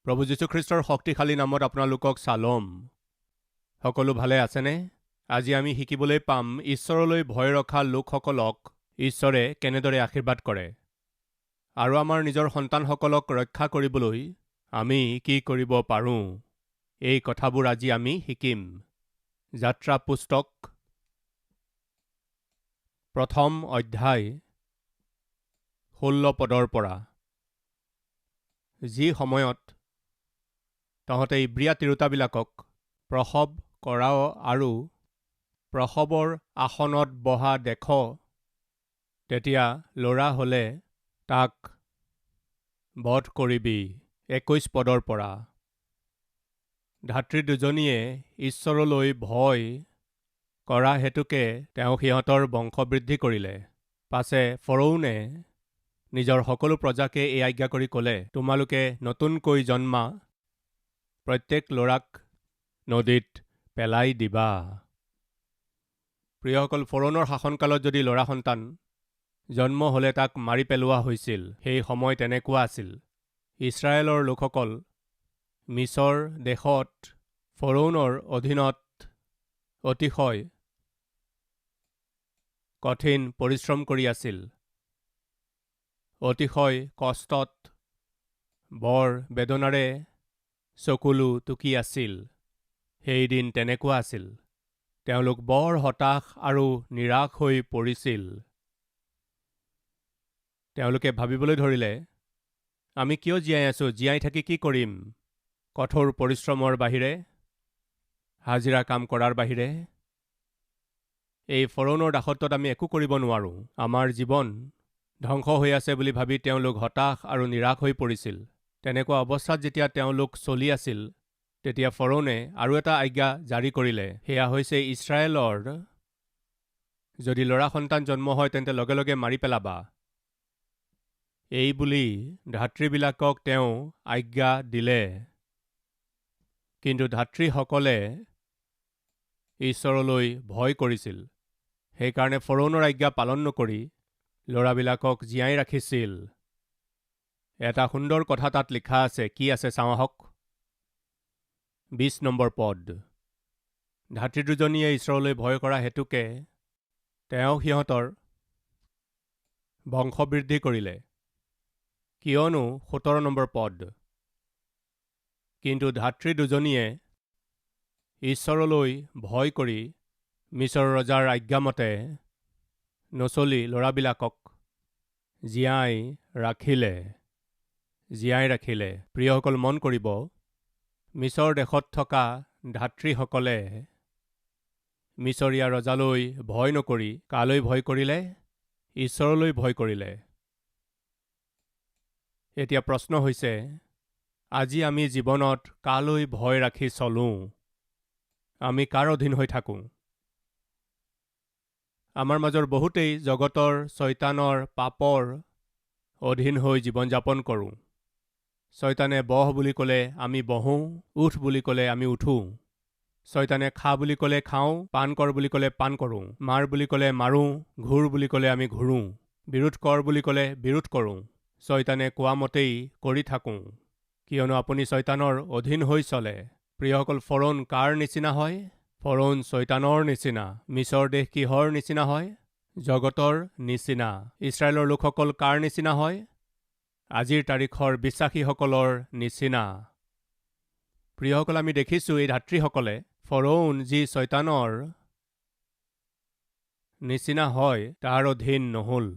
প্ৰভু যীশুখ্ৰীষ্টৰ শক্তিশালী নামত আপোনালোকক চালম। সকলো ভালে আছেনে? আজি আমি শিকিবলৈ পাম ঈশ্বৰলৈ ভয় ৰখা লোকসকলক ঈশ্বৰে কেনেদৰে আশীৰ্বাদ কৰে আৰু আমাৰ নিজৰ সন্তানসকলক ৰক্ষা কৰিবলৈ আমি কি কৰিব পাৰোঁ। এই কথাবোৰ আজি আমি শিকিম। যাত্ৰা পুস্তক ১ম অধ্যায় ১৬ পদৰ পৰা। যি সময়ত তহঁতে ইব্ৰিয়া তিৰোতাবিলাকক প্ৰসৱ কৰাও আৰু প্ৰসৱৰ আসনত বহা দেখ, তেতিয়া ল'ৰা হ'লে তাক বধ কৰিবি। ২১ পদৰ পৰা। ধাত্ৰী দুজনীয়ে ঈশ্বৰলৈ ভয় কৰা হেতুকে তেওঁ সিহঁতৰ বংশবৃদ্ধি কৰিলে। পাছে ফৰৌনে নিজৰ সকলো প্ৰজাকে এই আজ্ঞা কৰি ক'লে, তোমালোকে নতুনকৈ জন্মা প্ৰত্যেক ল'ৰাক নদীত পেলাই দিবা। প্ৰিয়সকল, ফৰৌনৰ শাসনকালত যদি ল'ৰা সন্তান জন্ম হ'লে তাক মাৰি পেলোৱা হৈছিল। সেই সময় তেনেকুৱা আছিল। ইছৰাইলৰ লোকসকল মিছৰ দেশত ফৰৌনৰ অধীনত অতিশয় কঠিন পৰিশ্ৰম কৰি আছিল। অতিশয় কষ্টত বৰ বেদনাৰে চকুলো টুকি আছিল। সেইদিন তেনেকুৱা আছিল। তেওঁলোক বৰ হতাশ আৰু নিৰাশ হৈ পৰিছিল। তেওঁলোকে ভাবিবলৈ ধৰিলে, আমি কিয় জীয়াই আছোঁ? জীয়াই থাকি কি কৰিম? কঠোৰ পৰিশ্ৰমৰ বাহিৰে, হাজিৰা কাম কৰাৰ বাহিৰে এই ফৰৌনৰ দাসত্বত আমি একো কৰিব নোৱাৰোঁ। আমাৰ জীৱন ধ্বংস হৈ আছে বুলি ভাবি তেওঁলোক হতাশ আৰু নিৰাশ হৈ পৰিছিল। তেনেকুৱা অৱস্থাত যেতিয়া তেওঁলোক চলি আছিল, তেতিয়া ফৰৌনে আৰু এটা আজ্ঞা জাৰি কৰিলে। সেয়া হৈছে, ইছৰাইলৰ যদি ল'ৰা সন্তান জন্ম হয় তেন্তে লগে লগে মাৰি পেলাবা। এই বুলি ধাত্ৰীবিলাকক তেওঁ আজ্ঞা দিলে। কিন্তু ধাত্ৰীসকলে ঈশ্বৰলৈ ভয় কৰিছিল। সেইকাৰণে ফৰৌনৰ আজ্ঞা পালন নকৰি ল'ৰাবিলাকক জীয়াই ৰাখিছিল। এটা সুন্দৰ কথা তাত লিখা আছে। কি আছে চাওঁ আহক। ২০ নম্বৰ পদ। ধাত্ৰী দুজনীয়ে ঈশ্বৰলৈ ভয় কৰা হেতুকে তেওঁ সিহঁতৰ বংশবৃদ্ধি কৰিলে। কিয়নো ১৭ নম্বৰ পদ। কিন্তু ধাত্ৰী দুজনীয়ে ঈশ্বৰলৈ ভয় কৰি মিছৰ ৰজাৰ আজ্ঞামতে নচলি ল'ৰাবিলাকক জীয়াই ৰাখিলে। প্ৰিয়সকল, মন কৰিব, মিছৰ দেশত থকা ধাত্ৰীসকলে মিছৰীয়া ৰজালৈ ভয় নকৰি কালৈ ভয় কৰিলে? ঈশ্বৰলৈ ভয় কৰিলে। এতিয়া প্ৰশ্ন হৈছে, আজি আমি জীৱনত কালৈ ভয় ৰাখি চলোঁ? আমি কাৰ অধীন হৈ থাকোঁ? আমাৰ মাজৰ বহুতেই জগতৰ শয়তানৰ পাপৰ অধীন হৈ জীৱন যাপন কৰোঁ। শয়তানে বহ বুলি ক'লে আমি বহোঁ, উঠ বুলি ক'লে আমি উঠোঁ। শয়তানে খা বুলি ক'লে খাওঁ, পান কৰ বুলি ক'লে পান কৰোঁ, মাৰ বুলি ক'লে মাৰোঁ, ঘূৰ বুলি ক'লে আমি ঘূৰোঁ, বিৰোধ কৰ বুলি ক'লে বিৰোধ কৰোঁ। শয়তানে কোৱা মতেই কৰি থাকোঁ, কিয়নো আপুনি শয়তানৰ অধীন হৈ চলে। প্ৰিয়সকল, ফৰৌন কাৰ নিচিনা হয়? ফৰৌন শয়তানৰ নিচিনা। মিছৰ দেশ কিহৰ নিচিনা হয়? জগতৰ নিচিনা। ইছৰাইলৰ লোকসকল কাৰ নিচিনা হয়? আজিৰ তাৰিখৰ বিশ্বাসীসকলৰ নিচিনা। প্ৰিয়সকল, আমি দেখিছোঁ এই ধাত্ৰীসকলে ফৰৌন যি শয়তানৰ নিচিনা হয় তাৰ অধীন নহ'ল।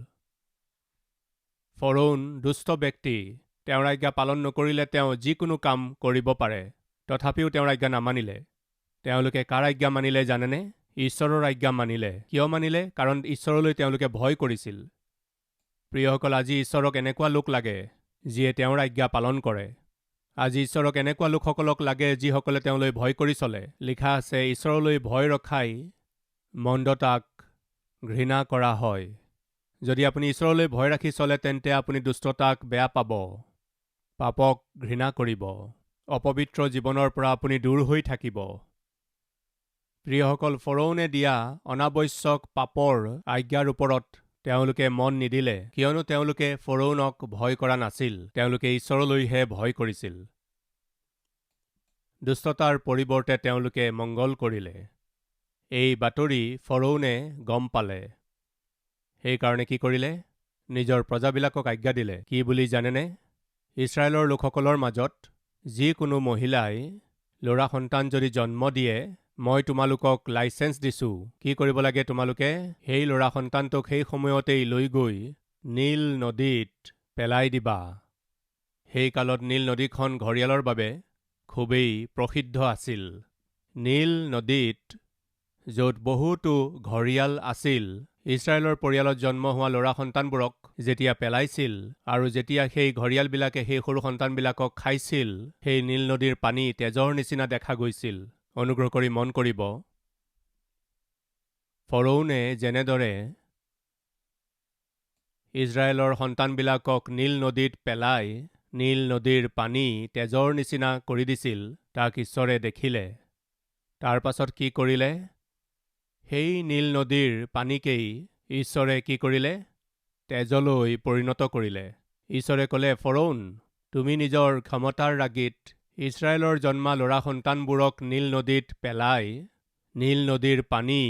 ফৰৌন দুষ্ট ব্যক্তি। তেওঁৰ আজ্ঞা পালন নকৰিলে তেওঁ যিকোনো কাম কৰিব পাৰে। তথাপিও তেওঁৰ আজ্ঞা নামানিলে। তেওঁলোকে কাৰ আজ্ঞা মানিলে জানেনে? ঈশ্বৰৰ আজ্ঞা মানিলে। কিয় মানিলে? কাৰণ ঈশ্বৰলৈ তেওঁলোকে ভয় কৰিছিল। প্ৰিয়সকল, আজি ঈশ্বৰক এনেকুৱা লোক লাগে যিয়ে তেওঁৰ আজ্ঞা পালন কৰে। আজি ঈশ্বৰক এনেকুৱা লোকসকলক লাগে যিসকলে তেওঁলৈ ভয় কৰি চলে। লিখা আছে, ঈশ্বৰলৈ ভয় ৰখাই মন্দতাক ঘৃণা কৰা হয়। যদি আপুনি ঈশ্বৰলৈ ভয় ৰাখি চলে তেন্তে আপুনি দুষ্টতাক বেয়া পাব, পাপক ঘৃণা কৰিব, অপবিত্ৰ জীৱনৰ পৰা আপুনি দূৰ হৈ থাকিব। প্ৰিয়সকল, ফৰৌনে দিয়া অনাৱশ্যক পাপৰ আজ্ঞাৰ ওপৰত তেওঁলোকে মন নিদিলে, কিয়নো তেওঁলোকে ফৰৌনক ভয় কৰা নাছিল। তেওঁলোকে ঈশ্বৰলৈহে ভয় কৰিছিল। দুষ্টতাৰ পৰিৱৰ্তে তেওঁলোকে মংগল কৰিলে। এই বাতৰি ফৰৌনে গম পালে। সেইকাৰণে কি কৰিলে? নিজৰ প্ৰজাবিলাকক আজ্ঞা দিলে। কি বুলি জানেনে? ইছৰাইলৰ লোকসকলৰ মাজত যিকোনো মহিলাই ল'ৰা সন্তান যদি জন্ম দিয়ে, মই তোমালোকক লাইচেঞ্চ দিছোঁ। কি কৰিব লাগে তোমালোকে? সেই ল'ৰা সন্তানটোক সেই সময়তেই লৈ গৈ নীল নদীত পেলাই দিবা। সেই কালত নীল নদীখন ঘঁৰিয়ালৰ বাবে খুবেই প্ৰসিদ্ধ আছিল। নীল নদীত য'ত বহুতো ঘঁৰিয়াল আছিল, ইছৰাইলৰ পৰিয়ালত জন্ম হোৱা ল'ৰা সন্তানবোৰক যেতিয়া পেলাইছিল আৰু যেতিয়া সেই ঘঁৰিয়ালবিলাকে সেই সৰু সন্তানবিলাকক খাইছিল, সেই নীল নদীৰ পানী তেজৰ নিচিনা দেখা গৈছিল। অনুগ্ৰহ কৰি মন কৰিব, ফৰৌনে যেনেদৰে ইজৰাইলৰ সন্তানবিলাকক নীল নদীত পেলাই নীল নদীৰ পানী তেজৰ নিচিনা কৰি দিছিল, তাক ঈশ্বৰে দেখিলে। তাৰ পাছত কি কৰিলে? সেই নীল নদীৰ পানীকেই ঈশ্বৰে কি কৰিলে? তেজলৈ পৰিণত কৰিলে। ঈশ্বৰে ক'লে, ফৰৌন, তুমি নিজৰ ক্ষমতাৰ ৰাগীত ইছৰাইলৰ জন্মা ল'ৰা সন্তানবোৰক নীল নদীত পেলাই নীল নদীৰ পানী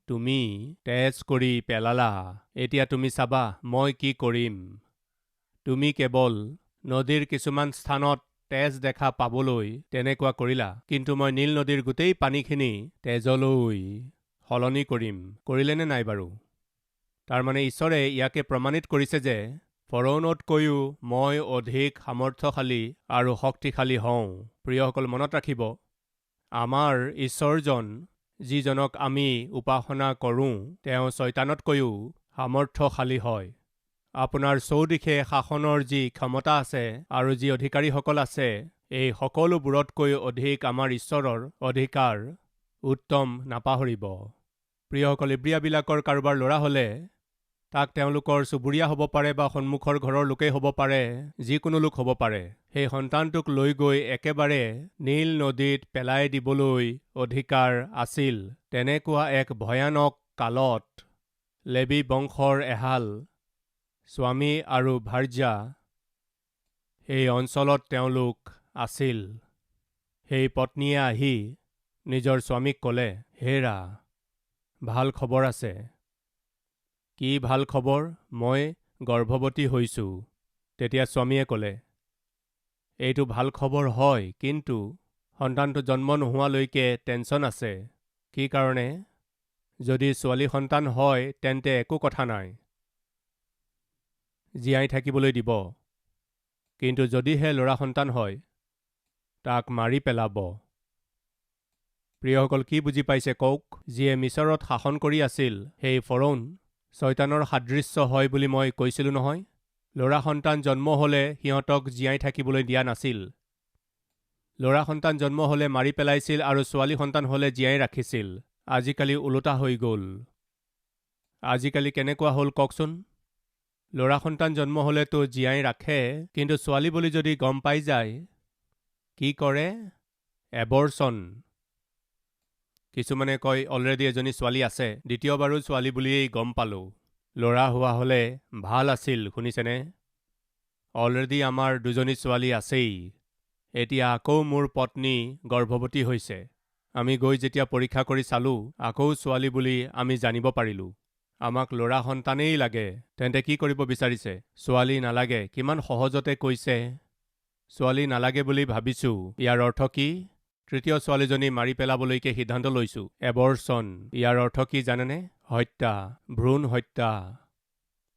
তুমি তেজ কৰি পেলালা। এতিয়া তুমি চাবা মই কি কৰিম। তুমি কেৱল নদীৰ কিছুমান স্থানত তেজ দেখা পাবলৈ তেনেকুৱা কৰিলা, কিন্তু মই নীল নদীৰ গোটেই পানীখিনি তেজলৈ সলনি কৰিম। কৰিলেনে নাই বাৰু? তাৰমানে ঈশ্বৰে ইয়াকে প্ৰমাণিত কৰিছে যে ফৰৌনতকৈও মই অধিক সামৰ্থ্যশালী আৰু শক্তিশালী হওঁ। প্ৰিয়সকল, মনত ৰাখিব, আমাৰ ঈশ্বৰজন যিজনক আমি উপাসনা কৰোঁ, তেওঁ শয়তানতকৈও সামৰ্থ্যশালী হয়। আপোনাৰ চৌদিশে শাসনৰ যি ক্ষমতা আছে আৰু যি অধিকাৰীসকল আছে, এই সকলোবোৰতকৈ অধিক আমাৰ ঈশ্বৰৰ অধিকাৰ উত্তম নাপাহৰিব। প্ৰিয়সকল, ইব্ৰিয়াবিলাকৰ কাৰোবাৰ ল'ৰা হ'লে তাক তেওঁলোকৰ চুবুৰীয়া হ'ব পাৰে বা সন্মুখৰ ঘৰৰ লোকেই হ'ব পাৰে, যিকোনো লোক হ'ব পাৰে, সেই সন্তানটোক লৈ গৈ একেবাৰে নীল নদীত পেলাই দিবলৈ অধিকাৰ আছিল। তেনেকুৱা এক ভয়ানক কালত লেবী বংশৰ এহাল স্বামী আৰু ভাৰ্যা এই অঞ্চলত তেওঁলোক আছিল। সেই পত্নীয়ে আহি নিজৰ স্বামীক ক'লে, হেৰা, ভাল খবৰ আছে। কি ভাল খবৰ? মই গৰ্ভৱতী হৈছোঁ। তেতিয়া স্বামীয়ে ক'লে, এইটো ভাল খবৰ হয়, কিন্তু সন্তানটো জন্ম নোহোৱালৈকে টেনচন আছে। কি কাৰণে? যদি ছোৱালী সন্তান হয় তেন্তে একো কথা নাই, জীয়াই থাকিবলৈ দিব, কিন্তু যদিহে ল'ৰা সন্তান হয় তাক মাৰি পেলাব। প্ৰিয়সকল, কি বুজি পাইছে কওক? যিয়ে মিছৰত শাসন কৰি আছিল, সেই ফৰৌন শয়তানৰ সাদৃশ্য হয় বুলি মই কৈছিলোঁ নহয়। ল'ৰা সন্তান জন্ম হ'লে সিহঁতক জীয়াই থাকিবলৈ দিয়া নাছিল। ল'ৰা সন্তান জন্ম হ'লে মাৰি পেলাইছিল আৰু ছোৱালী সন্তান হ'লে জীয়াই ৰাখিছিল। আজিকালি ওলোটা হৈ গ'ল। আজিকালি কেনেকুৱা হ'ল কওকচোন? ল'ৰা সন্তান জন্ম হ'লেতো জীয়াই ৰাখে, কিন্তু ছোৱালী বুলি যদি গম পাই যায়, কি কৰে? এবৰ্চন। কিছুমানে কয়, অলৰেডি এজনী ছোৱালী আছে, দ্বিতীয়বাৰো ছোৱালী বুলিয়েই গম পালোঁ। ল'ৰা হোৱা হ'লে ভাল আছিল, শুনিছেনে? অলৰেডি আমাৰ দুজনী ছোৱালী আছেই। এতিয়া আকৌ মোৰ পত্নী গৰ্ভৱতী হৈছে। আমি গৈ যেতিয়া পৰীক্ষা কৰি চালোঁ, আকৌ ছোৱালী বুলি আমি জানিব পাৰিলোঁ। আমাক ল'ৰা সন্তানেই লাগে। তেন্তে কি কৰিব বিচাৰিছে? ছোৱালী নালাগে। কিমান সহজতে কৈছে। ছোৱালী নালাগে বুলি ভাবিছোঁ। ইয়াৰ অৰ্থ কি? তৃতীয় ছোৱালীজনী মাৰি পেলাবলৈকে সিদ্ধান্ত লৈছোঁ। এবৰ্চন। ইয়াৰ অৰ্থ কি জানেনে? হত্যা, ভ্ৰূণ হত্যা।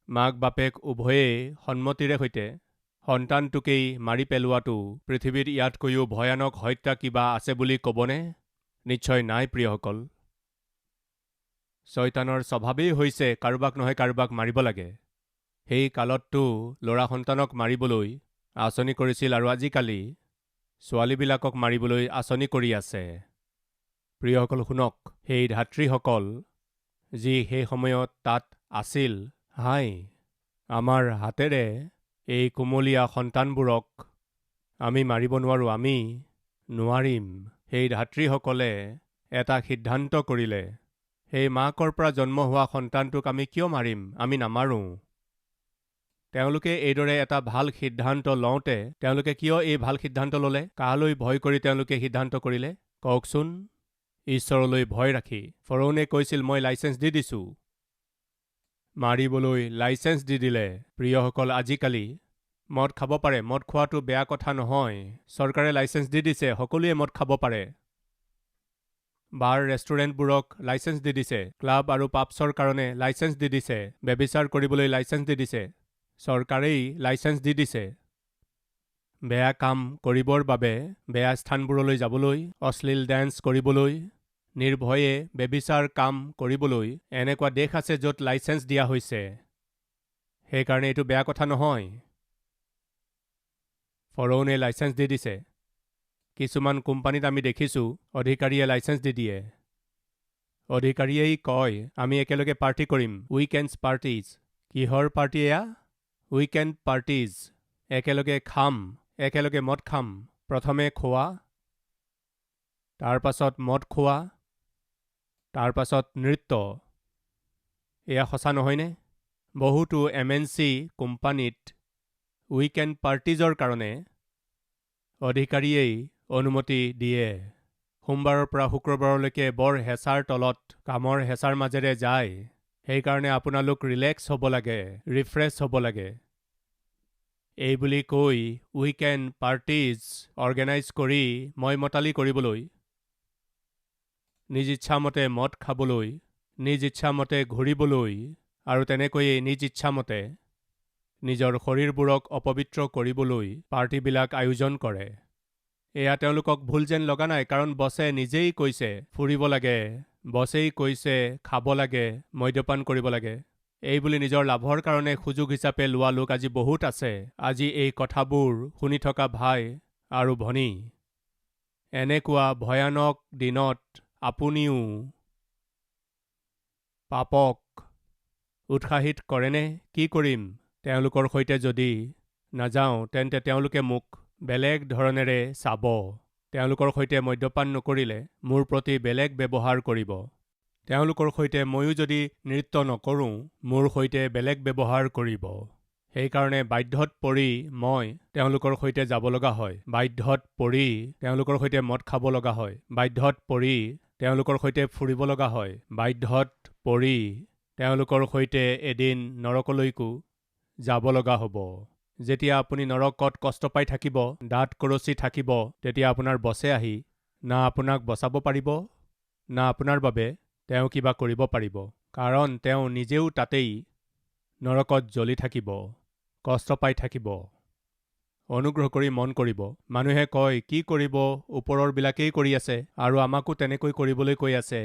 মাক বাপেক উভয়েই সন্মতিৰে সৈতে সন্তানটোকেই মাৰি পেলোৱাটো পৃথিৱীত ইয়াতকৈও ভয়ানক হত্যা কিবা আছে বুলি ক'বনে? নিশ্চয় নাই। প্ৰিয়সকল, শয়তানৰ স্বভাৱেই হৈছে কাৰোবাক নহয় কাৰোবাক মাৰিব লাগে। সেই কালততো ল'ৰা সন্তানক মাৰিবলৈ আঁচনি কৰিছিল আৰু আজিকালি ছোৱালীবিলাকক মাৰিবলৈ আঁচনি কৰি আছে। প্ৰিয়সকল শুনক, সেই ধাত্ৰীসকল যি সেই সময়ত তাত আছিল, হাই, আমাৰ হাতেৰে এই কোমলীয়া সন্তানবোৰক আমি মাৰিব নোৱাৰোঁ, আমি নোৱাৰিম। সেই ধাত্ৰীসকলে এটা সিদ্ধান্ত কৰিলে, সেই মাকৰ পৰা জন্ম হোৱা সন্তানটোক আমি কিয় মাৰিম? আমি নামাৰোঁ। তেওঁলোকে এইদৰে এটা ভাল সিদ্ধান্ত লওঁতে তেওঁলোকে কিয় এই ভাল সিদ্ধান্ত ল'লে? কালৈ ভয় কৰি তেওঁলোকে সিদ্ধান্ত কৰিলে কওকচোন? ঈশ্বৰলৈ ভয় ৰাখি। ফৰৌনে কৈছিল, মই লাইচেঞ্চ দি দিছোঁ। মাৰিবলৈ লাইচেঞ্চ দি দিলে। প্ৰিয়সকল, আজিকালি মদ খাব পাৰে। মদ খোৱাটো বেয়া কথা নহয়। চৰকাৰে লাইচেঞ্চ দি দিছে, সকলোৱে মদ খাব পাৰে। বাৰ ৰেষ্টুৰেণ্টবোৰক লাইচেঞ্চ দি দিছে। ক্লাব আৰু পাবছৰ কাৰণে লাইচেঞ্চ দি দিছে। ব্যভিচাৰ কৰিবলৈ লাইচেঞ্চ দি দিছে। চৰকাৰেই লাইচেঞ্চ দি দিছে। বেয়া কাম কৰিবৰ বাবে, বেয়া স্থানবোৰলৈ যাবলৈ, অশ্লীল ডেন্স কৰিবলৈ, নিৰ্ভয়ে ব্যভিচাৰ কাম কৰিবলৈ এনেকুৱা দেশ আছে য'ত লাইচেঞ্চ দিয়া হৈছে। সেইকাৰণে এইটো বেয়া কথা নহয়। ফৰৌনে লাইচেঞ্চ দি দিছে। কিছুমান কোম্পানীত আমি দেখিছোঁ অধিকাৰীয়ে লাইচেঞ্চ দি দিয়ে। অধিকাৰীয়েই কয়, আমি একেলগে পাৰ্টি কৰিম, উইকেণ্ডছ পাৰ্টিজ। কিহৰ পাৰ্টি এয়া? Weekend parties. একেলগে খাম, একেলগে মদ খাম। প্ৰথমে খোৱা, তাৰ পাছত মদ খোৱা, তাৰ পাছত নৃত্য। এয়া সঁচা নহয়নে? বহুতো MNC কোম্পানীত উইকেণ্ড পাৰ্টিজৰ কাৰণে অধিকাৰীয়েই অনুমতি দিয়ে। সোমবাৰৰ পৰা শুক্ৰবাৰলৈকে বৰ হেঁচাৰ তলত, কামৰ হেঁচাৰ মাজেৰে যায়। সেইকাৰণে আপোনালোক ৰিলেক্স হ'ব লাগে, ৰিফ্ৰেছ হ'ব লাগে। এই বুলি কৈ উইকেণ্ড পাৰ্টিজ অৰ্গেনাইজ কৰি মতালি কৰিবলৈ, নিজ ইচ্ছামতে মদ খাবলৈ, নিজ ইচ্ছামতে ঘূৰিবলৈ আৰু তেনেকৈয়ে নিজ ইচ্ছামতে নিজৰ শৰীৰবোৰক অপবিত্ৰ কৰিবলৈ পাৰ্টিবিলাক আয়োজন কৰে। এয়া তেওঁলোকক ভুল যেন লগা নাই, কাৰণ বছে নিজেই কৈছে ফুৰিব লাগে, বছেই কৈছে খাব লাগে, মদ্যপান কৰিব লাগে। এই বুলি নিজৰ লাভৰ কাৰণে সুযোগ হিচাপে লোৱা লোক আজি বহুত আছে। আজি এই কথাবোৰ শুনি থকা ভাই আৰু ভনী, এনেকুৱা ভয়ানক দিনত আপুনিও পাপক উৎসাহিত কৰেনে? কি কৰিম? তেওঁলোকৰ সৈতে যদি নাযাওঁ তেন্তে তেওঁলোকে মোক বেলেগ ধৰণেৰে চাব। তেওঁলোকৰ সৈতে মদ্যপান নকৰিলে মোৰ প্ৰতি বেলেগ ব্যৱহাৰ কৰিব। তেওঁলোকৰ সৈতে ময়ো যদি নৃত্য নকৰোঁ মোৰ সৈতে বেলেগ ব্যৱহাৰ কৰিব। সেইকাৰণে বাধ্যত পৰি মই তেওঁলোকৰ সৈতে যাব লগা হয়। বাধ্যত পৰি তেওঁলোকৰ সৈতে মদ খাব লগা হয়। বাধ্যত পৰি তেওঁলোকৰ সৈতে ফুৰিব লগা হয়। বাধ্যত পৰি তেওঁলোকৰ সৈতে এদিন নৰকলৈকো যাব লগা হ'ব। যেতিয়া আপুনি নৰকত কষ্ট পাই থাকিব, দাঁত কৰচি থাকিব, তেতিয়া আপোনাৰ বছে আহি না আপোনাক বচাব পাৰিব, না আপোনাৰ বাবে তেওঁ কিবা কৰিব পাৰিব। কাৰণ তেওঁ নিজেও তাতেই নৰকত জ্বলি থাকিব, কষ্ট পাই থাকিব। অনুগ্ৰহ কৰি মন কৰিব। মানুহে কয়, কি কৰিব, ওপৰৰবিলাকেই কৰি আছে আৰু আমাকো তেনেকৈ কৰিবলৈ কৈ আছে।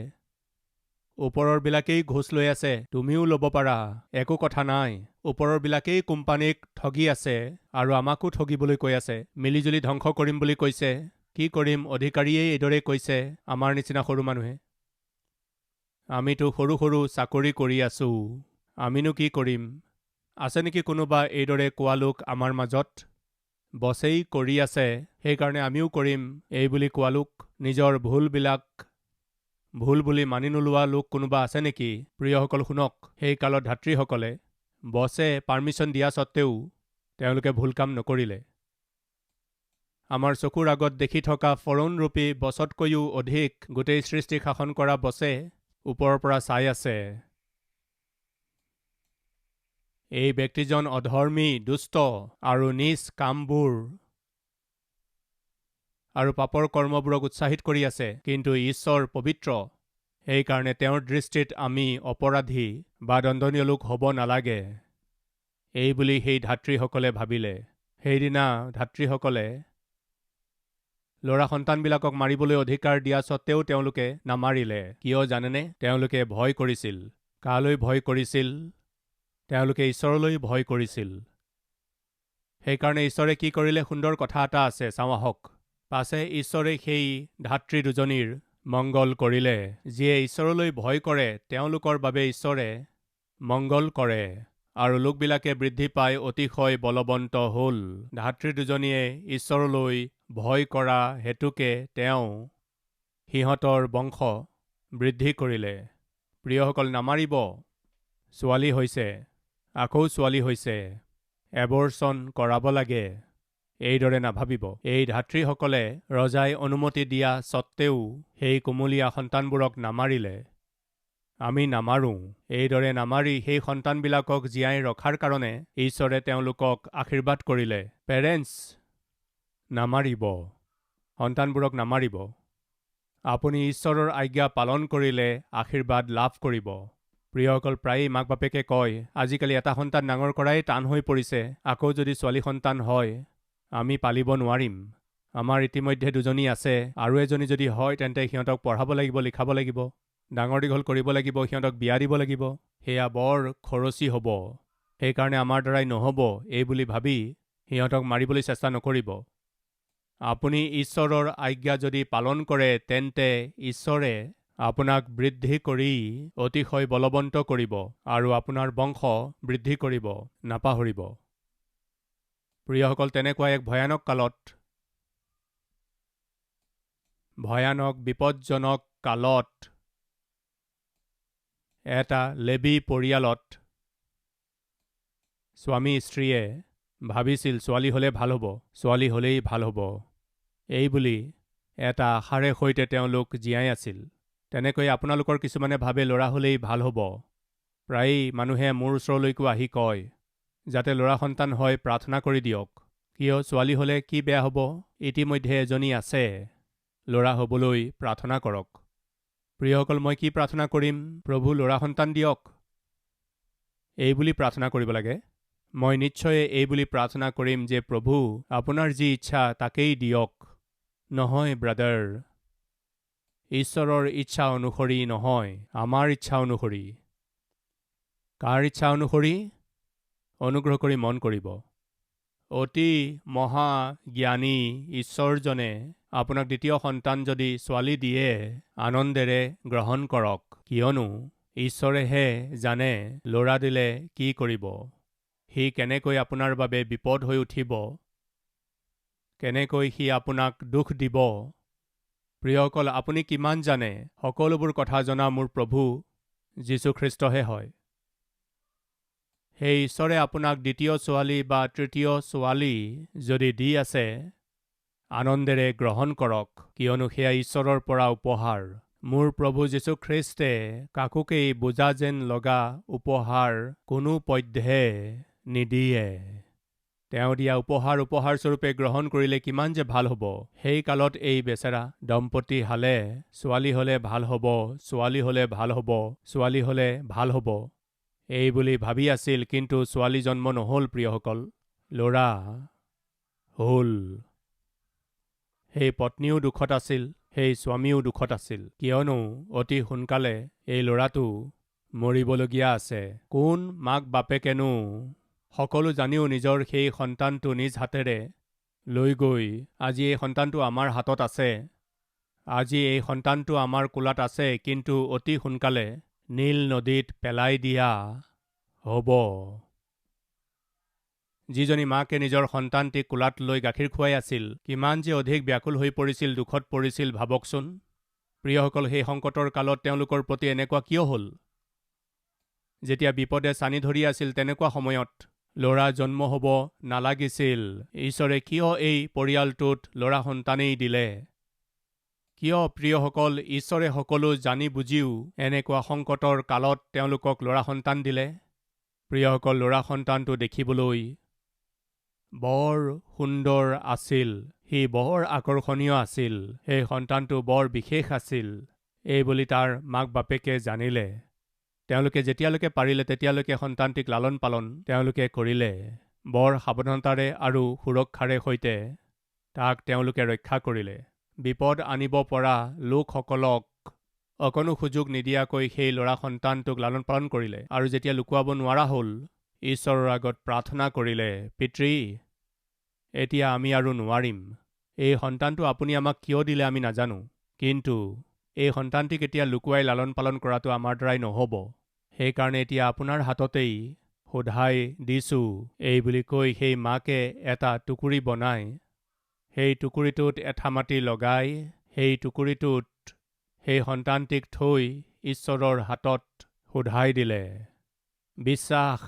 ওপৰৰবিলাকেই ঘোচ লৈ আছে, তুমিও ল'ব পাৰা, একো কথা নাই। ওপৰৰবিলাকেই কোম্পানীক ঠগি আছে আৰু আমাকো ঠগিবলৈ কৈ আছে, মিলিজুলি ধ্বংস কৰিম বুলি কৈছে। কি কৰিম? অধিকাৰীয়েই এইদৰে কৈছে। আমাৰ নিচিনা সৰু মানুহে, আমিতো সৰু সৰু চাকৰি কৰি আছোঁ, আমিনো কি কৰিম? আছে নেকি কোনোবা এইদৰে কোৱা লোক আমাৰ মাজত? বছেই কৰি আছে, সেইকাৰণে আমিও কৰিম, এই বুলি কোৱা লোক? নিজৰ ভুলবিলাক ভুল বুলি মানি নোলোৱা লোক কোনোবা আছে নেকি? প্ৰিয়সকল শুনক, সেই কালত ধাত্ৰীসকলে বছে পাৰ্মিশ্যন দিয়া সত্ত্বেও তেওঁলোকে ভুল কাম নকৰিলে। আমাৰ চকুৰ আগত দেখি থকা ফৰৌনৰূপী বছতকৈও অধিক গোটেই সৃষ্টি শাসন কৰা বছে ওপৰৰ পৰা চাই আছে। এই ব্যক্তিজন অধৰ্মী, দুষ্ট আৰু নিজ কামবোৰ আৰু পাপৰ কৰ্মবোৰক উৎসাহিত কৰি আছে, কিন্তু ঈশ্বৰ পবিত্ৰ। সেইকাৰণে তেওঁৰ দৃষ্টিত আমি অপৰাধী বা দণ্ডনীয় লোক হ'ব নালাগে। এই বুলি সেই ধাত্ৰীসকলে ভাবিলে। সেইদিনা ধাত্ৰীসকলে ল'ৰা সন্তানবিলাকক মাৰিবলৈ অধিকাৰ দিয়া সত্ত্বেও তেওঁলোকে নামাৰিলে। কিয় জানেনে? তেওঁলোকে ভয় কৰিছিল। কালৈ ভয় কৰিছিল? তেওঁলোকে ঈশ্বৰলৈ ভয় কৰিছিল। সেইকাৰণে ঈশ্বৰে কি কৰিলে? সুন্দৰ কথা এটা আছে, চাওঁ আহক। পাছে ঈশ্বৰে সেই ধাত্ৰী দুজনীৰ মংগল কৰিলে। যিয়ে ঈশ্বৰলৈ ভয় কৰে তেওঁলোকৰ বাবে ঈশ্বৰে মংগল কৰে আৰু লোকবিলাকে বৃদ্ধি পাই অতিশয় বলৱন্ত হ'ল। ধাত্ৰী দুজনীয়ে ঈশ্বৰলৈ ভয় কৰা হেতুকে তেওঁ সিহঁতৰ বংশ বৃদ্ধি কৰিলে। প্ৰিয়সকল, নামাৰিব। ছোৱালী হৈছে, আকৌ ছোৱালী হৈছে। এবৰ্চন কৰাব লাগে। এইদৰে নাভাবিব। এই ধাত্ৰীসকলে ৰজাই অনুমতি দিয়া সত্ত্বেও সেই কুমলীয়া সন্তানবোৰক নামাৰিলে। আমি নামাৰোঁ। এইদৰে নামাৰি সেই সন্তানবিলাকক জীয়াই ৰখাৰ কাৰণে ঈশ্বৰে তেওঁলোকক আশীৰ্বাদ কৰিলে। পেৰেণ্টছ, নামাৰিব। সন্তানবোৰক নামাৰিব। আপুনি ঈশ্বৰৰ আজ্ঞা পালন কৰিলে আশীৰ্বাদ লাভ কৰিব। প্ৰিয়সকল, প্ৰায়েই মাক বাপেকে কয়, আজিকালি এটা সন্তান ডাঙৰ কৰাই টান হৈ পৰিছে। আকৌ যদি ছোৱালী সন্তান হয়, আমি পালিব নোৱাৰিম। আমাৰ ইতিমধ্যে 2জনী আছে, আৰু এজনী যদি হয় তেন্তে সিহঁতক পঢ়াব লাগিব, লিখাব লাগিব, ডাঙৰ দীঘল কৰিব লাগিব, সিহঁতক বিয়া দিব লাগিব। সেয়া বৰ খৰচী হ'ব। সেইকাৰণে আমাৰ দ্বাৰাই নহ'ব এই বুলি ভাবি সিহঁতক মাৰিবলৈ চেষ্টা নকৰিব। আপুনি ঈশ্বৰৰ আজ্ঞা যদি পালন কৰে তেন্তে ঈশ্বৰে আপোনাক বৃদ্ধি কৰি অতিশয় বলৱন্ত কৰিব আৰু আপোনাৰ বংশ বৃদ্ধি কৰিব, নাপাহৰিব। প্ৰিয়সকল, তেনেকুৱা এক ভয়ানক কালত, ভয়ানক বিপদজনক কালত এটা লেবী পৰিয়ালত স্বামী স্ত্ৰীয়ে ভাবিছিল ছোৱালী হ'লে ভাল হ'ব, ছোৱালী হ'লেই ভাল হ'ব, এই বুলি এটা আশাৰে সৈতে তেওঁলোক জীয়াই আছিল। তেনেকৈ আপোনালোকৰ কিছুমানে ভাবে ল'ৰা হ'লেই ভাল হ'ব। প্ৰায়েই মানুহে মোৰ ওচৰলৈকো আহি কয়, যাতে ল'ৰা সন্তান হয় প্ৰাৰ্থনা কৰি দিয়ক। কিয়, ছোৱালী হ'লে কি বেয়া হ'ব? ইতিমধ্যে এজনী আছে, ল'ৰা হ'বলৈ প্ৰাৰ্থনা কৰক। প্ৰিয়সকল, মই কি প্ৰাৰ্থনা কৰিম? প্ৰভু ল'ৰা সন্তান দিয়ক, এই বুলি প্ৰাৰ্থনা কৰিব লাগে। মই নিশ্চয় এই বুলি প্ৰাৰ্থনা কৰিম যে প্ৰভু আপোনাৰ যি ইচ্ছা তাকেই দিয়ক। নহয় ব্ৰাদাৰ, ঈশ্বৰৰ ইচ্ছা অনুসৰি নহয়, আমাৰ ইচ্ছা অনুসৰি। কাৰ ইচ্ছা অনুসৰি? অনুগ্ৰহ কৰি মন কৰিব। অতি মহাজ্ঞানী ঈশ্বৰজনে আপোনাক দ্বিতীয় সন্তান যদি ছোৱালী দিয়ে, আনন্দেৰে গ্ৰহণ কৰক। কিয়নো ঈশ্বৰেহে জানে ল'ৰা দিলে কি কৰিব। সি কেনেকৈ আপোনাৰ বাবে বিপদ হৈ উঠিব, কেনেকৈ সি আপোনাক দুখ দিব। প্ৰিয়সকল, আপুনি কিমান জানে? সকলোবোৰ কথা জনা মোৰ প্ৰভু যীশুখ্ৰীষ্টহে হয়। সেই ঈশ্বৰে আপোনাক দ্বিতীয় ছোৱালী বা তৃতীয় ছোৱালী যদি দি আছে, আনন্দেৰে গ্ৰহণ কৰক, কিয়নো সেয়া ঈশ্বৰৰ পৰা উপহাৰ। মোৰ প্ৰভু যীশুখ্ৰীষ্টে কাকোকেই বোজা যেন লগা উপহাৰ কোনো পধ্যে নিদিয়ে। তেওঁ দিয়া উপহাৰ স্বৰূপে গ্ৰহণ কৰিলে কিমান যে ভাল হ'ব। সেই কালত এই বেচেৰা দম্পতী হালে ছোৱালী হ'লে ভাল হ'ব, ছোৱালী হ'লে ভাল হ'ব, ছোৱালী হ'লে ভাল হ'ব, এই বুলি ভাবি আছিল, কিন্তু ছোৱালী জন্ম নহ'ল। প্ৰিয়সকল, ল'ৰা হ'ল। সেই পত্নীও দুখত আছিল, সেই স্বামীও দুখত আছিল, কিয়নো অতি সোনকালে এই ল'ৰাটো মৰিবলগীয়া আছে। কোন মাক বাপেকেনো সকলো জানিও নিজৰ সেই সন্তানটো নিজ হাতেৰে লৈ গৈ আজি এই সন্তানটো আমাৰ হাতত আছে, আজি এই সন্তানটো আমাৰ কোলাত আছে, কিন্তু অতি সোনকালে নীল নদীত পেলাই দিয়া হ'ব। যিজনী মাকে নিজৰ সন্তানটিক কোলাত লৈ গাখীৰ খুৱাই আছিল, কিমান যে অধিক ব্যাকুল হৈ পৰিছিল, দুখত পৰিছিল, ভাবকচোন। প্ৰিয়সকল, সেই সংকটৰ কালত তেওঁলোকৰ প্ৰতি এনেকুৱা কিয় হ'ল? যেতিয়া বিপদে চানি ধৰি আছিল, তেনেকুৱা সময়ত ল'ৰা জন্ম হ'ব নালাগিছিল। ঈশ্বৰে কিয় এই পৰিয়ালটোত ল'ৰা সন্তানেই দিলে? কিয় প্ৰিয়সকল, ঈশ্বৰে সকলো জানি বুজিও এনেকুৱা সংকটৰ কালত তেওঁলোকক ল'ৰা সন্তান দিলে? প্ৰিয়সকল, ল'ৰা সন্তানটো দেখিবলৈ বৰ সুন্দৰ আছিল, সি বৰ আকৰ্ষণীয় আছিল, সেই সন্তানটো বৰ বিশেষ আছিল, এই বুলি তাৰ মাক বাপেকে জানিলে। তেওঁলোকে যেতিয়ালৈকে পাৰিলে তেতিয়ালৈকে সন্তানটিক লালন পালন তেওঁলোকে কৰিলে। বৰ সাৱধানতাৰে আৰু সুৰক্ষাৰে সৈতে তাক তেওঁলোকে ৰক্ষা কৰিলে। বিপদ আনিব পৰা লোকসকলক অকণো সুযোগ নিদিয়াকৈ সেই ল'ৰা সন্তানটোক লালন পালন কৰিলে, আৰু যেতিয়া লুকুৱাব নোৱাৰা হ'ল, ঈশ্বৰৰ আগত প্ৰাৰ্থনা কৰিলে, পিতৃ, এতিয়া আমি আৰু নোৱাৰিম। এই সন্তানটো আপুনি আমাক কিয় দিলে আমি নাজানো, কিন্তু এই সন্তানটিক এতিয়া লুকুৱাই লালন পালন কৰাটো আমাৰ দ্বাৰাই নহ'ব। সেইকাৰণে এতিয়া আপোনাৰ হাততেই সোধাই দিছোঁ, এই বুলি কৈ সেই মাকে এটা টুকুৰি বনাই সেই টুকুৰিটোত এঠা মাটি লগাই সেই টুকুৰিটোত সেই সন্তানটিক থৈ ঈশ্বৰৰ হাতত সোধাই দিলে। বিশ্বাস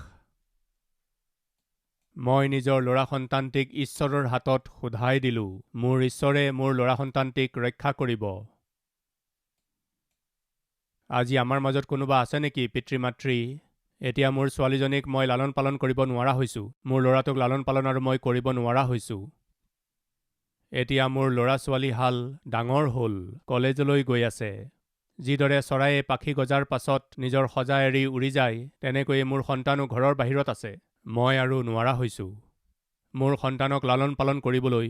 মই নিজৰ ল'ৰা সন্তানটিক ঈশ্বৰৰ হাতত সোধাই দিলোঁ। মোৰ ঈশ্বৰে মোৰ ল'ৰা সন্তানটিক ৰক্ষা কৰিব। আজি আমাৰ মাজত কোনোবা আছে নেকি পিতৃ মাতৃ? এতিয়া মোৰ ছোৱালীজনীক মই লালন পালন কৰিব নোৱাৰা হৈছোঁ। মোৰ ল'ৰাটোক লালন পালন আৰু মই কৰিব নোৱাৰা হৈছোঁ। এতিয়া মোৰ ল'ৰা ছোৱালীহাল ডাঙৰ হ'ল, কলেজলৈ গৈ আছে। যিদৰে চৰায়ে পাখি গজাৰ পাছত নিজৰ সজা এৰি উৰি যায়, তেনেকৈয়ে মোৰ সন্তানো ঘৰৰ বাহিৰত আছে। মই আৰু নোৱাৰা হৈছোঁ মোৰ সন্তানক লালন পালন কৰিবলৈ।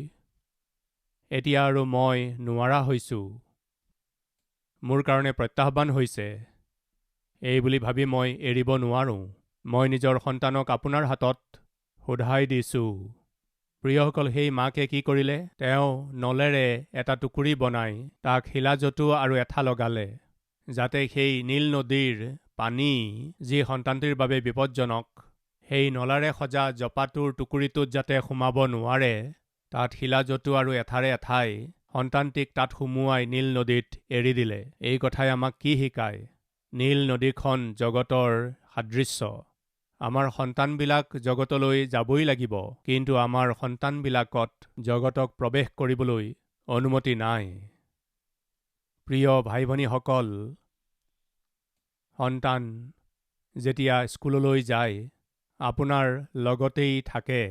এতিয়া আৰু মই নোৱাৰা হৈছোঁ। মোৰ কাৰণে প্ৰত্যাহ্বান হৈছে। এই বুলি ভাবি মই এৰিব নোৱাৰোঁ। মই নিজৰ সন্তানক আপোনাৰ হাতত সোধাই দিছোঁ। প্ৰিয়সকল, সেই মাকে কি কৰিলে? তেওঁ নলেৰে এটা টুকুৰি বনাই তাক শিলাজতু আৰু এঠা লগালে, যাতে সেই নীল নদীৰ পানী, যি সন্তানটিৰ বাবে বিপদজনক, সেই নলাৰে সজা জপাটোৰ টুকুৰিটোত যাতে সোমাব নোৱাৰে। তাত শিলাজতু আৰু এঠাৰে এঠাই সন্তানটিক তাত সুমুৱাই নীল নদীত এৰি দিলে। এই কথাই আমাক কি শিকায়? নীল নদীখন জগতৰ সাদৃশ্য। আমাৰ সন্তানবিলাক জগতলৈ যাবই লাগিব, কিন্তু আমাৰ সন্তানবিলাকত জগতক প্ৰৱেশ কৰিবলৈ অনুমতি নাই। প্ৰিয় ভাই ভনীসকল, সন্তান যেতিয়া স্কুললৈ যায়, আপোনাৰ লগতেই থাকে।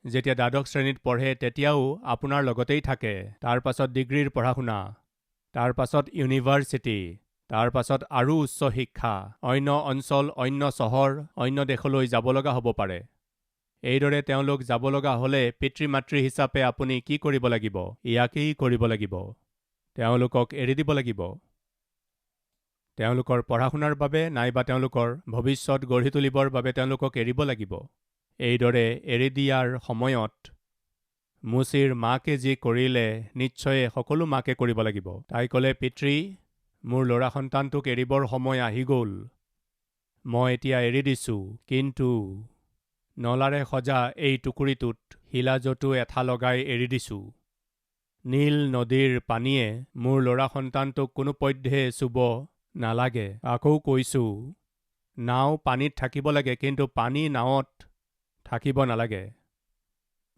যেতিয়া দ্বাদশ শ্ৰেণীত পঢ়ে, তেতিয়াও আপোনাৰ লগতেই থাকে। তাৰ পাছত ডিগ্ৰীৰ পঢ়া শুনা, তাৰ পাছত ইউনিভাৰ্চিটি, তাৰ পাছত আৰু উচ্চ শিক্ষা, অন্য অঞ্চল, অন্য চহৰ, অন্য দেশলৈ যাব লগা হ'ব পাৰে। এইদৰে তেওঁলোক যাব লগা হ'লে পিতৃ মাতৃ হিচাপে আপুনি কি কৰিব লাগিব? ইয়াকেই কৰিব লাগিব। তেওঁলোকক এৰি দিব লাগিব। তেওঁলোকৰ পঢ়া শুনাৰ বাবে নাইবা তেওঁলোকৰ ভৱিষ্যত গঢ়ি তুলিবৰ বাবে তেওঁলোকক এৰিব লাগিব। এইদৰে এৰি দিয়াৰ সময়ত মুচিৰ মাকে যি কৰিলে, নিশ্চয় সকলো মাকে কৰিব লাগিব। তাই ক'লে, পিতৃ, মোৰ ল'ৰা সন্তানটোক এৰিবৰ সময় আহি গ'ল। মই এতিয়া এৰি দিছোঁ, কিন্তু নলাৰে সজা এই টুকুৰিটোত শিলাজতু এঠা লগাই এৰি দিছোঁ। নীল নদীৰ পানীয়ে মোৰ ল'ৰা সন্তানটোক কোনোপধ্যে চুব নালাগে। আকৌ কৈছোঁ, নাও পানীত থাকিব লাগে, কিন্তু পানী নাৱত থাকিব নালাগে।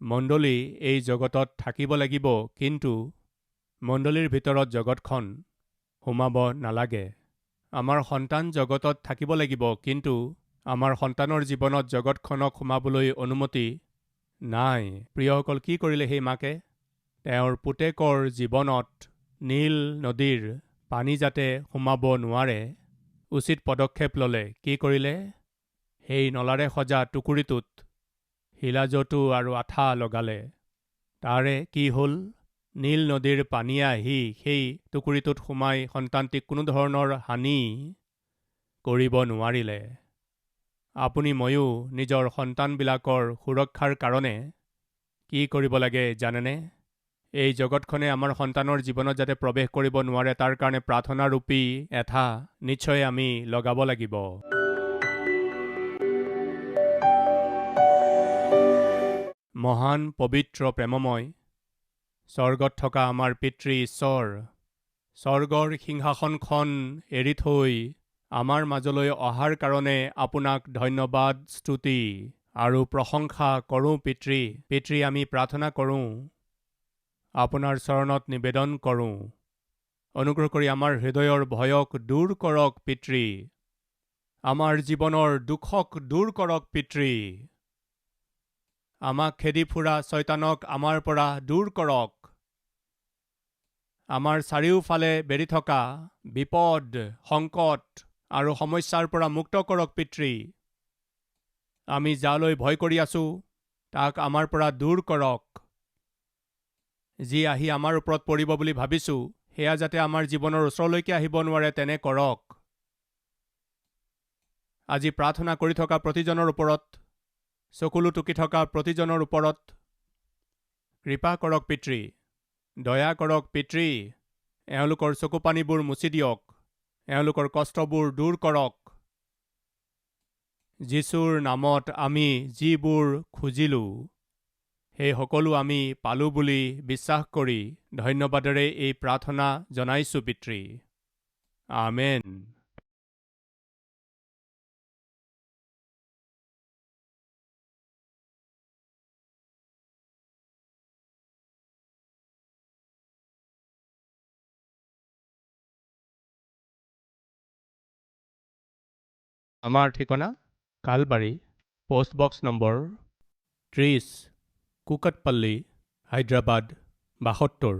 মণ্ডলী এই জগতত থাকিব লাগিব, কিন্তু মণ্ডলীৰ ভিতৰত জগতখন সোমাব নালাগে। আমাৰ সন্তান জগতত থাকিব লাগিব, কিন্তু আমাৰ সন্তানৰ জীৱনত জগতখনক সোমাবলৈ অনুমতি নাই। প্ৰিয়সকল, কি কৰিলে সেই মাকে? তেওঁৰ পুতেকৰ জীৱনত নীল নদীৰ পানী যাতে সোমাব নোৱাৰে, উচিত পদক্ষেপ ল'লে। কি কৰিলে? সেই নলাৰে সজা টুকুৰিটোত শিলাজতু আৰু আঠা লগালে। তাৰে কি হ'ল? নীল নদীৰ পানীয়ে আহি সেই টুকুৰিটোত সোমাই সন্তানটিক কোনো ধৰণৰ হানি কৰিব নোৱাৰিলে। আপুনি ময়ো নিজৰ সন্তানবিলাকৰ সুৰক্ষাৰ কাৰণে কি কৰিব লাগে জানেনে? এই জগতখনে আমাৰ সন্তানৰ জীৱনত যাতে প্ৰৱেশ কৰিব নোৱাৰে, তাৰ কাৰণে প্ৰাৰ্থনাৰূপী এঠা নিশ্চয় আমি লগাব লাগিব। মহান পবিত্ৰ প্ৰেমময় স্বৰ্গত থকা আমাৰ পিতৃ ঈশ্বৰ, স্বৰ্গৰ সিংহাসনখন এৰি থৈ আমাৰ মাজলৈ অহাৰ কাৰণে আপোনাক ধন্যবাদ, স্তুতি আৰু প্ৰশংসা কৰোঁ। পিতৃ, আমি প্ৰাৰ্থনা কৰোঁ, আপোনাৰ চৰণত নিবেদন কৰোঁ, অনুগ্ৰহ কৰি আমাৰ হৃদয়ৰ ভয়ক দূৰ কৰক পিতৃ। আমাৰ জীৱনৰ দুখক দূৰ কৰক পিতৃ। আমাক খেদি ফুৰা শয়তানক আমাৰ পৰা দূৰ কৰক। আমাৰ চাৰিওফালে বেৰি থকা বিপদ, সংকট আৰু সমস্যাৰ পৰা মুক্ত কৰক পিতৃ। আমি যালৈ ভয় কৰি আছোঁ, তাক আমাৰ পৰা দূৰ কৰক। যি আহি আমাৰ ওপৰত পৰিব বুলি ভাবিছোঁ, সেয়া যাতে আমাৰ জীৱনৰ ওচৰলৈকে আহিব নোৱাৰে, তেনে কৰক। আজি প্ৰাৰ্থনা কৰি থকা প্ৰতিজনৰ ওপৰত, চকুলো টুকি থকা প্ৰতিজনৰ ওপৰত কৃপা কৰক পিতৃ। দয়া কৰক পিতৃ। এওঁলোকৰ চকুপানীবোৰ মুচি দিয়ক, এওঁলোকৰ কষ্টবোৰ দূৰ কৰক। যীশুৰ নামত আমি যিবোৰ খুজিলোঁ, সেই সকলো আমি পালোঁ বুলি বিশ্বাস কৰি ধন্যবাদেৰে এই প্ৰাৰ্থনা জনাইছোঁ পিতৃ। আমেন। আমাৰ ঠিকনা কালবাৰী, পোষ্ট বক্স নম্বৰ 30, কুকটপল্লী, হায়দৰাবাদ 72।